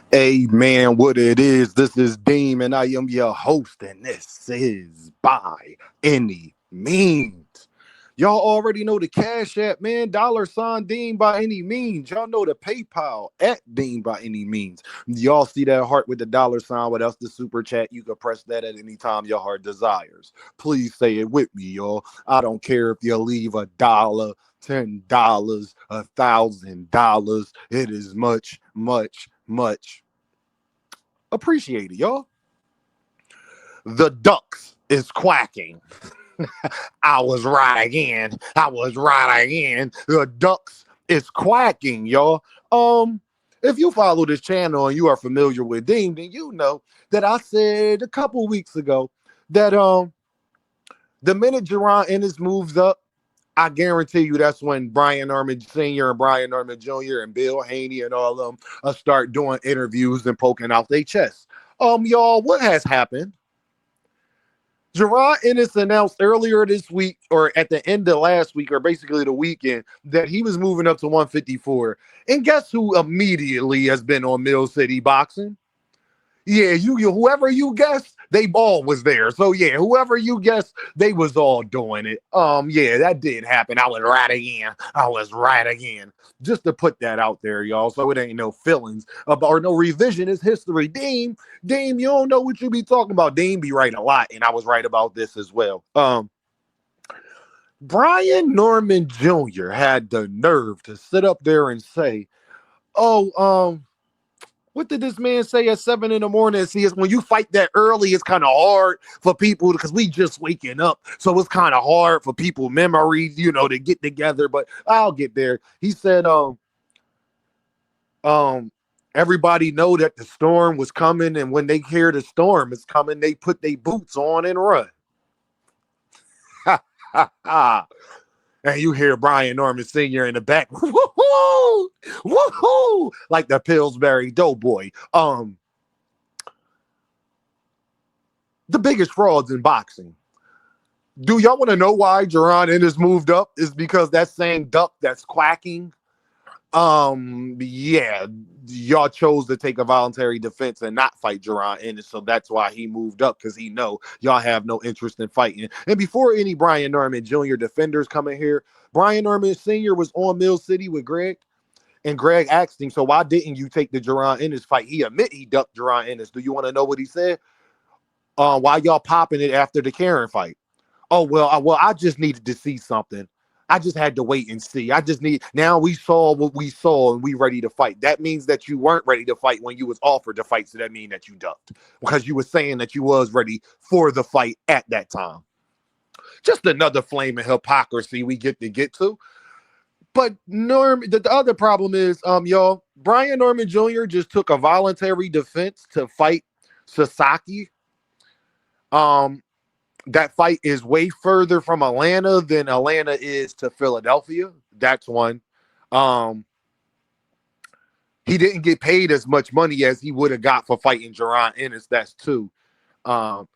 Hey man, what it is? This is Deem, and I am your host, and this is By Any Means. Y'all already know the Cash App, man. $ Deem by any means. Y'all know the PayPal at Deem by any means. Y'all see that heart with the $? What else? The super chat. You can press that at any time your heart desires. Please say it with me, y'all. I don't care if you leave $1, $10, $1,000. It is much, much, much appreciated, y'all. The Ducks is quacking. I was right again. I was right again. The Ducks is quacking, y'all. If you follow this channel and you are familiar with Dean, then you know that I said a couple weeks ago that the minute jaronennis moves up, I guarantee you that's when Brian Norman Sr. and Brian Norman Jr. and Bill Haney and all of them start doing interviews and poking out their chests. Y'all, what has happened? Jaronennis announced earlier this week, or at the end of last week, or basically the weekend, that he was moving up to 154. And guess who immediately has been on Mill City Boxing? Yeah, you whoever you guessed, they all was there. So yeah, whoever you guessed, they was all doing it. Yeah, that did happen. I was right again. I was right again. Just to put that out there, y'all, so it ain't no feelings about or no revisionist history. Dean, you don't know what you be talking about. Dean be right a lot, and I was right about this as well. Brian Norman Jr. had the nerve to sit up there and say, "Oh, what did this man say at 7 in the morning? See, it's when you fight that early, it's kind of hard for people because we just waking up. So it's kind of hard for people memories, to get together. But I'll get there." He said, um, everybody know that the storm was coming, and when they hear the storm is coming, they put their boots on and run. Ha ha ha. And you hear Brian Norman Sr. in the back, woohoo, woohoo, like the Pillsbury Doughboy. The biggest frauds in boxing. Do y'all want to know why jaronennis moved up? Is because that same duck that's quacking. Yeah, y'all chose to take a voluntary defense and not fight jaronennis, so that's why he moved up, because he know y'all have no interest in fighting. And before any Brian Norman Jr. defenders come in here, Brian Norman Sr. was on Mill City with Greg. And Greg asked him, so why didn't you take the jaronennis fight? He admit he ducked jaronennis. Do you want to know what he said? Why y'all popping it after the Karen fight? Oh, well, I just needed to see something. I just had to wait and see. Now we saw what we saw and we ready to fight. That means that you weren't ready to fight when you was offered to fight. So that means that you ducked because you were saying that you was ready for the fight at that time. Just another flame of hypocrisy we get to. But the other problem is, y'all, Brian Norman Jr. just took a voluntary defense to fight Sasaki. Um, that fight is way further from Atlanta than Atlanta is to Philadelphia. That's one. Um, he didn't get paid as much money as he would have got for fighting jaronennis. That's two. Um,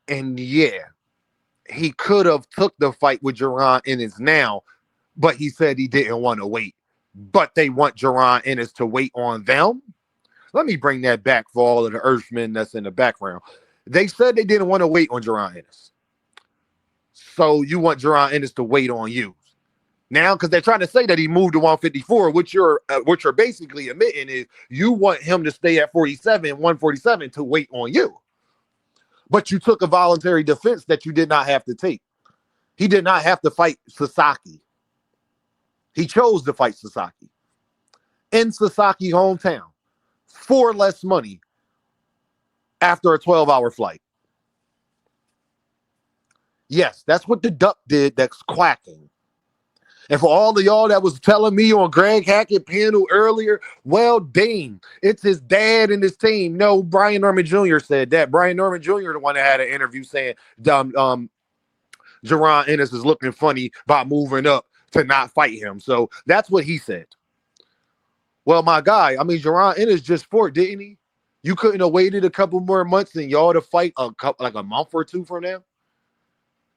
and yeah, he could have took the fight with jaronennis now, but he said he didn't want to wait. But they want jaronennis to wait on them. Let me bring that back for all of the Earthmen that's in the background. They said they didn't want to wait on jaronennis. So you want jaronennis to wait on you now, because they're trying to say that he moved to 154, which you're basically admitting is you want him to stay at 147 to wait on you. But you took a voluntary defense that you did not have to take. He did not have to fight Sasaki. He chose to fight Sasaki in Sasaki hometown for less money after a 12-hour flight. Yes, that's what the duck did. That's quacking. And for all of y'all that was telling me on Greg Hackett panel earlier, well, dang, it's his dad and his team. No, Brian Norman Jr. said that. Brian Norman Jr. the one that had an interview saying jaronennis is looking funny by moving up to not fight him. So that's what he said. Well, my guy, I mean, jaronennis just fought, didn't he? You couldn't have waited a couple more months and y'all to fight like a month or two from now?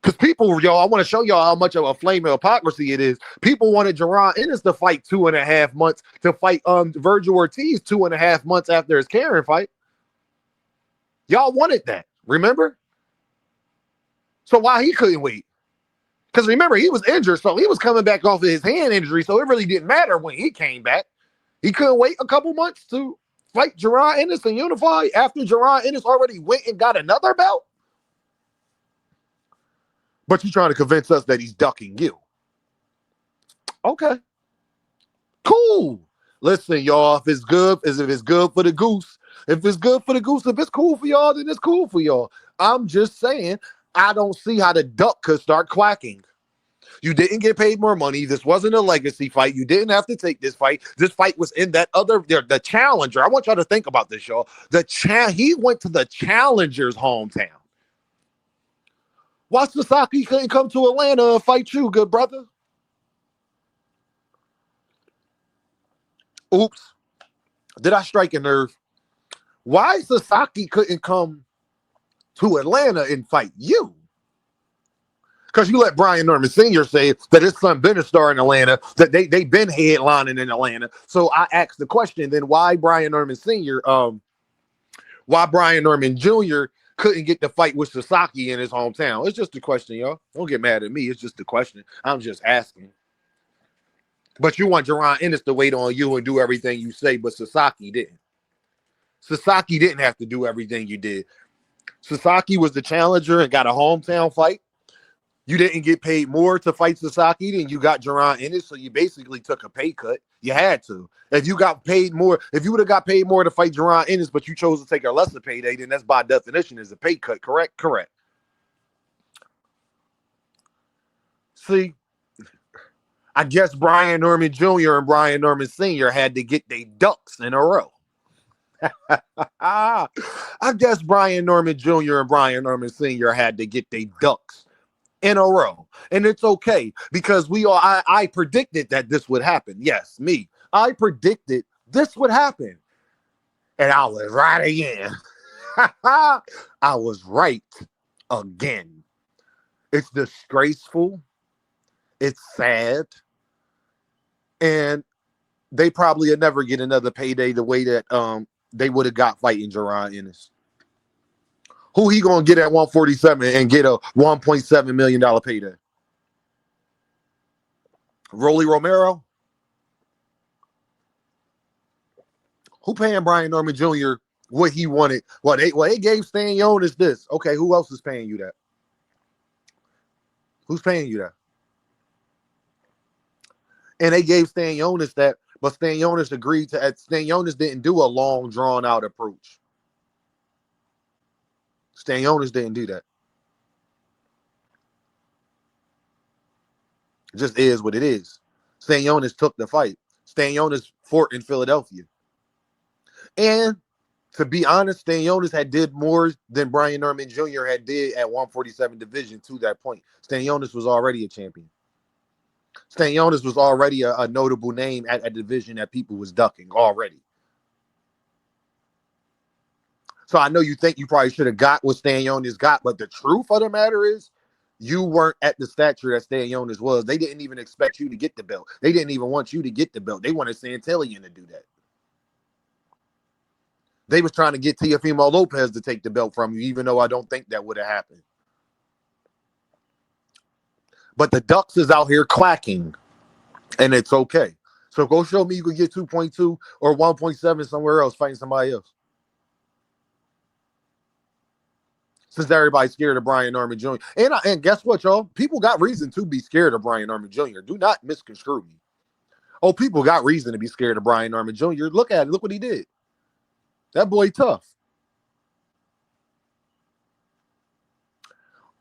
Because people, y'all, I want to show y'all how much of a flame of hypocrisy it is. People wanted Jaron Ennis to fight 2.5 months to fight Virgil Ortiz 2.5 months after his Karen fight. Y'all wanted that, remember? So why he couldn't wait? Because remember, he was injured, so he was coming back off of his hand injury, so it really didn't matter when he came back. He couldn't wait a couple months to fight Jaron Ennis and unify after Jaron Ennis already went and got another belt? But you're trying to convince us that he's ducking you. Okay. Cool. Listen, y'all, if it's good for the goose, if it's good for the goose, if it's cool for y'all, then it's cool for y'all. I'm just saying, I don't see how the duck could start quacking. You didn't get paid more money. This wasn't a legacy fight. You didn't have to take this fight. This fight was in that other, the challenger. I want y'all to think about this, y'all. He went to the challenger's hometown. Why Sasaki couldn't come to Atlanta and fight you, good brother? Oops. Did I strike a nerve? Why Sasaki couldn't come to Atlanta and fight you? Because you let Brian Norman Sr. say that his son been a star in Atlanta, that they've been headlining in Atlanta. So I asked the question, then why Brian Norman Sr., why Brian Norman Jr. couldn't get the fight with Sasaki in his hometown? It's just a question, y'all. Don't get mad at me. It's just a question. I'm just asking. But you want Jaron Ennis to wait on you and do everything you say, but Sasaki didn't. Sasaki didn't have to do everything you did. Sasaki was the challenger and got a hometown fight. You didn't get paid more to fight Sasaki than you got Jaron Ennis, so you basically took a pay cut. You had to. If you got paid more, if you would have got paid more to fight Jaron Ennis, but you chose to take a lesser payday, then that's by definition is a pay cut, correct? Correct. See, I guess Brian Norman Jr. and Brian Norman Sr. had to get their ducks in a row. I guess Brian Norman Jr. and Brian Norman Sr. had to get their ducks in a row. And it's okay because I predicted that this would happen. Yes, me. I predicted this would happen. And I was right again. I was right again. It's disgraceful. It's sad. And they probably would never get another payday the way that they would have got fighting Jaron Ennis. Who he gonna get at 147 and get a $1.7 million payday? Rolly Romero? Who paying Brian Norman Jr. what he wanted? Well, they gave Stan Jonas this. Okay, who else is paying you that? Who's paying you that? And they gave Stan Jonas that, but Stan Jonas agreed to. Stan Jonas didn't do a long, drawn out approach. Stan Jonas didn't do that. It just is what it is. Stan Jonas took the fight. Stan Jonas fought in Philadelphia. And to be honest, Stan Jonas had did more than Brian Norman Jr. had did at 147 division to that point. Stan Jonas was already a champion. Stan Jonas was already a notable name at a division that people was ducking already. So I know you think you probably should have got what Stan Jonas got, but the truth of the matter is you weren't at the stature that Stan Jonas was. They didn't even expect you to get the belt. They didn't even want you to get the belt. They wanted Santillian to do that. They was trying to get Teofimo Lopez to take the belt from you, even though I don't think that would have happened. But the Ducks is out here quacking, and it's okay. So go show me you could get 2.2 or 1.7 somewhere else fighting somebody else. Since everybody's scared of Brian Norman Jr. And guess what, y'all? People got reason to be scared of Brian Norman Jr. Do not misconstrue me. Oh, people got reason to be scared of Brian Norman Jr. Look at it. Look what he did. That boy tough.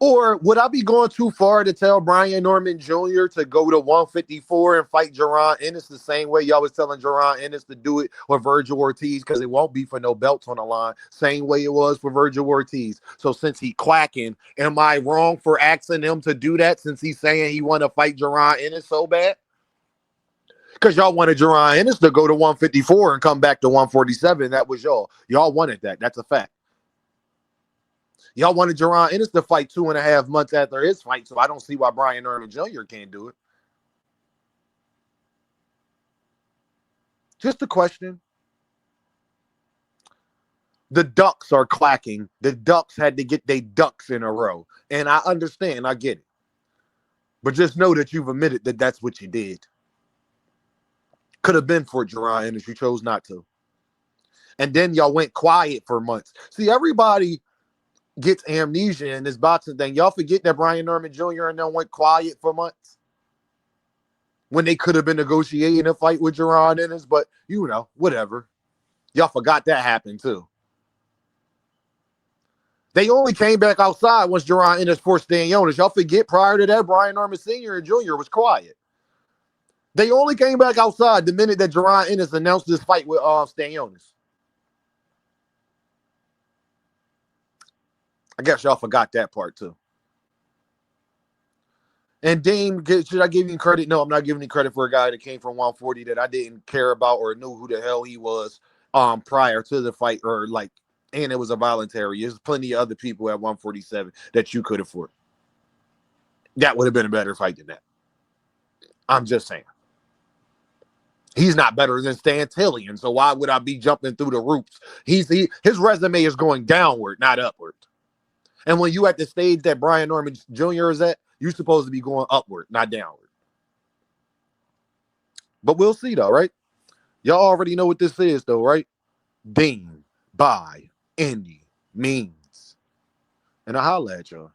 Or would I be going too far to tell Brian Norman Jr. to go to 154 and fight Jaron Ennis the same way y'all was telling Jaron Ennis to do it with Virgil Ortiz, because it won't be for no belts on the line, same way it was for Virgil Ortiz. So since he quacking, am I wrong for asking him to do that since he's saying he want to fight Jaron Ennis so bad? Because y'all wanted Jaron Ennis to go to 154 and come back to 147. That was y'all. Y'all wanted that. That's a fact. Y'all wanted Jaron Ennis to fight 2.5 months after his fight, so I don't see why Brian Norman Jr. can't do it. Just a question. The Ducks are clacking. The Ducks had to get their ducks in a row. And I understand. I get it. But just know that you've admitted that that's what you did. Could have been for Jaron Ennis. You chose not to. And then y'all went quiet for months. See, everybody gets amnesia in this boxing thing. Y'all forget that Brian Norman Jr. and them went quiet for months when they could have been negotiating a fight with Jaron Ennis. But, whatever. Y'all forgot that happened, too. They only came back outside once Jaron Ennis forced Stanionis. Y'all forget prior to that, Brian Norman Sr. and Jr. was quiet. They only came back outside the minute that Jaron Ennis announced this fight with Stanionis. I guess y'all forgot that part too. And Dame, should I give you credit? No, I'm not giving you credit for a guy that came from 140 that I didn't care about or knew who the hell he was prior to the fight, and it was a voluntary. There's plenty of other people at 147 that you could afford. That would have been a better fight than that. I'm just saying. He's not better than Stan Tillian, so why would I be jumping through the roofs? His resume is going downward, not upward. And when you at the stage that Brian Norman Jr. is at, you're supposed to be going upward, not downward. But we'll see, though, right? Y'all already know what this is, though, right? Dean by any means. And I'll holla at y'all.